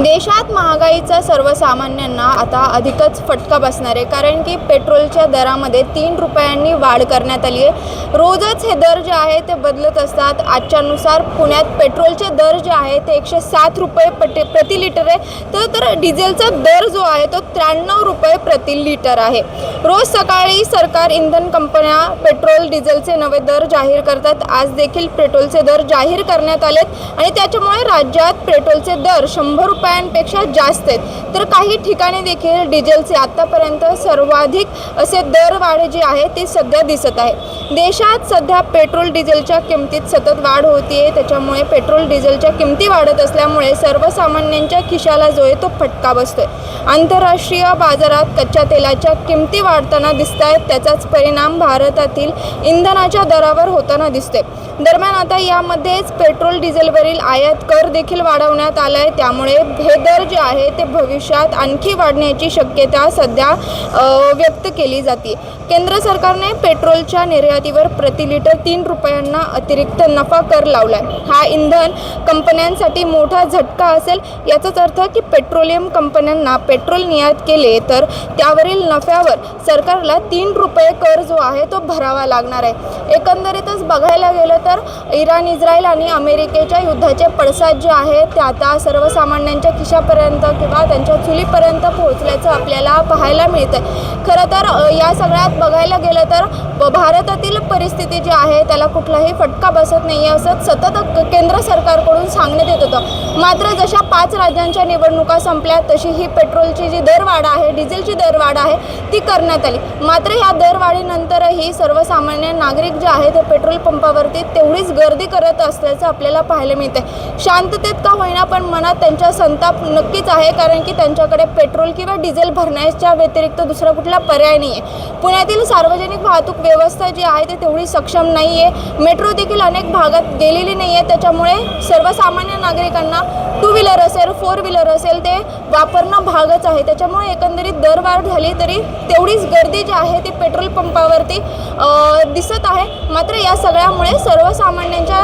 देशात महागाईचा सर्वसामान्यांना आता अधिकच फटका बसणार आहे, कारण की पेट्रोलच्या दरामध्ये 3 रुपयांनी वाढ करण्यात आली आहे। रोजच हे दर जे आहे ते बदलत असतात। आजच्यानुसार पुण्यात पेट्रोलचे दर जे आहे ते 107 रुपये प्रति लिटर आहे, तर डिझेलचा दर जो आहे तो 93 रुपये प्रति लिटर आहे। रोज सकाळी सरकार इंधन कंपन्या पेट्रोल डिझेलचे नवे दर जाहीर करतात। आज देखील पेट्रोलचे दर जाहीर करण्यात आलेत आणि त्याच्यामुळे राज्यात पेट्रोलचे दर 100 रुपयांपेक्षा जास्त आहेत। तर काही ठिकाणी देखील डिझेलचे आतापर्यंत सर्वाधिक असे दरवाढ जी आहे ती सध्या दिसत आहे। देशात सध्या पेट्रोल डिझेलच्या किमतीत सतत वाढ होतीये, त्याच्यामुळे पेट्रोल डिझेलच्या किमती वाढत असल्यामुळे सर्वसामान्यांच्या खिशाला जो आहे तो फटका बसतोय। आंतरराष्ट्रीय बाजारात कच्च्या तेलाच्या किमती वाढताना दिसत आहेत, त्याचाच परिणाम भारतातील इंधनाच्या दरावर होताना दिसतोय। दरम्यान आता यामध्येच पेट्रोल डिझेलवरील आयात कर देखील वाढवण्यात आला आहे, त्यामुळे हे दर जे आहे ते भविष्यात आणखी वाढण्याची शक्यता सध्या व्यक्त केली जाते। केंद्र सरकारने पेट्रोलच्या निर्यातीवर प्रति लिटर 3 रुपयांना अतिरिक्त नफा कर लावलाय। हा इंधन कंपन्यांसाठी मोठा झटका असेल। याचाच अर्थ की पेट्रोलियम कंपन्यांना पेट्रोल निर्यात केले तर त्यावरील नफ्यावर सरकारला 3 रुपये कर जो आहे तो भरावा लागणार आहे। एकंदरीतच बघायला गेलं तर इराण, इस्रायल आणि अमेरिकेच्या युद्धाचे पडसाद जे आहेत ते आता सर्वसामान्यांच्या खिशापर्यंत किंवा त्यांच्या चुलीपर्यंत पोहोचल्याचं आपल्याला पाहायला मिळतं। खरं तर या सगळ्यात बघायला गेलं तर भारतातील परिस्थिती जी आहे त्याला कुठलाही फटका बसत नाही आहे असं सतत केंद्र सरकारकडून सांगण्यात येत होतं। मात्र जशा 5 राज्यांच्या निवडणुका संपल्या तशी ही पेट्रोलची जी दरवाढ आहे, डिझेलची दरवाढ आहे ती करण्यात आली। मात्र या दरवाढीनंतरही सर्वसामान्य नागरिक जे आहे ते पेट्रोल पंपावरती तेवढीच गर्दी करत असल्याचं आपल्याला पाहायला मिळते। शांततेत का होईना पण मनात त्यांचा संताप नक्कीच आहे, कारण की त्यांच्याकडे पेट्रोल किंवा डिझेल भरण्याच्या व्यतिरिक्त दुसरा कुठला पर्याय नाही आहे। पुण्यातील सार्वजनिक वाहतूक व्यवस्था जी आहे ते तेवढी सक्षम नाही आहे। मेट्रो देखील अनेक भागात गेलेली नाही आहे, त्याच्यामुळे सर्वसामान्य नागरिकांना 2 व्हीलर असेल, 4 व्हीलर असेल ते वापरणं भागच आहे। त्याच्यामुळे एकंदरीत दरवाढ झाली तरी तेवढीच गर्दी जी आहे ती पेट्रोल पंपावरती दिसत आहे। मात्र या सगळ्यामुळे सर्वसामान्यांच्या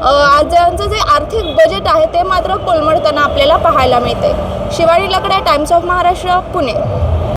आजचं जे आर्थिक बजेट आहे ते मात्र कोलमडताना आपल्याला पाहायला मिळते। शिवानी लकडे, टाइम्स ऑफ महाराष्ट्र, पुणे।